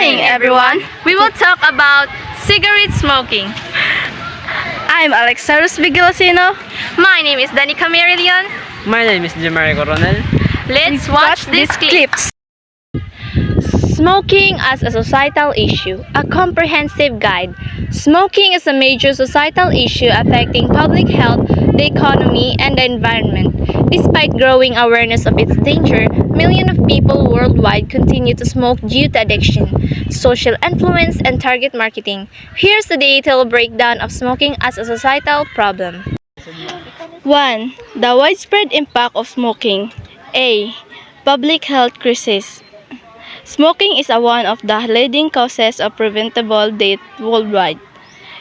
morning, everyone. We will talk about cigarette smoking. I'm Alexarus Vigilasino. My name is Danica Marillion. My name is Jemari Coronel. Let's watch these clips. Smoking as a societal issue, a comprehensive guide. Smoking is a major societal issue affecting public health, the economy, and the environment. Despite growing awareness of its danger, millions of people worldwide continue to smoke due to addiction, social influence, and target marketing. Here's the detailed breakdown of smoking as a societal problem. 1. The widespread impact of smoking. A. Public health crisis. Smoking is one of the leading causes of preventable death worldwide.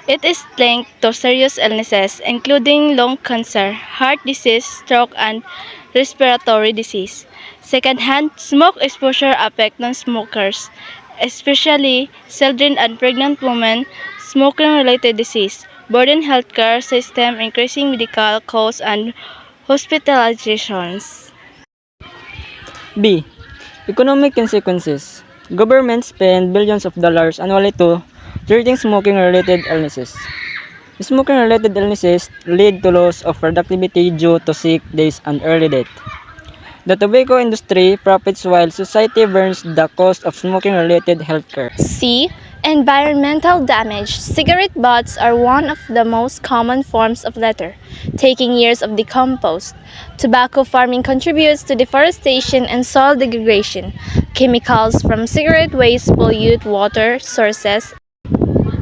It is linked to serious illnesses including lung cancer, heart disease, stroke, and respiratory disease. Secondhand, smoke exposure affects non-smokers, especially children and pregnant women. Smoking-related disease burden healthcare system, increasing medical costs and hospitalizations. B. Economic consequences. Governments spend billions of dollars annually to treating smoking-related illnesses. Smoking-related illnesses lead to loss of productivity due to sick days and early death. The tobacco industry profits while society bears the cost of smoking-related healthcare. C. Environmental damage. Cigarette butts are one of the most common forms of litter, taking years of decompose. Tobacco farming contributes to deforestation and soil degradation. Chemicals from cigarette waste pollute water sources.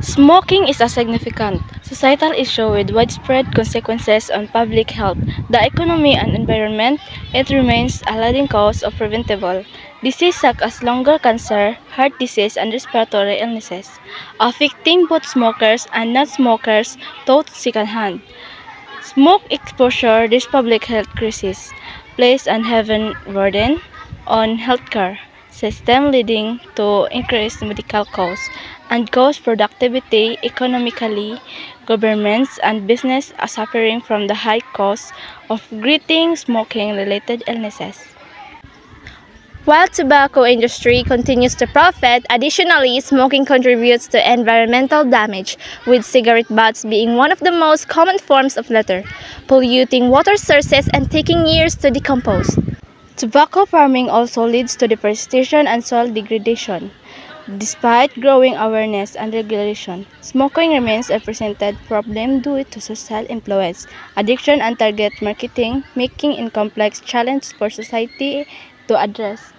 Smoking is a significant societal issue with widespread consequences on public health, the economy, and environment. It remains a leading cause of preventable disease such as lung cancer, heart disease, and respiratory illnesses, affecting both smokers and non-smokers to secondhand. Smoke exposure, this public health crisis, places a heavy burden on healthcare system leading to increased medical costs and cost productivity economically. Governments and business are suffering from the high cost of treating smoking-related illnesses. While tobacco industry continues to profit, additionally, smoking contributes to environmental damage, with cigarette butts being one of the most common forms of litter, polluting water sources and taking years to decompose. Tobacco farming also leads to deforestation and soil degradation. Despite growing awareness and regulation, smoking remains a presented problem due to social influence, addiction, and target marketing, making it a complex challenge for society to address.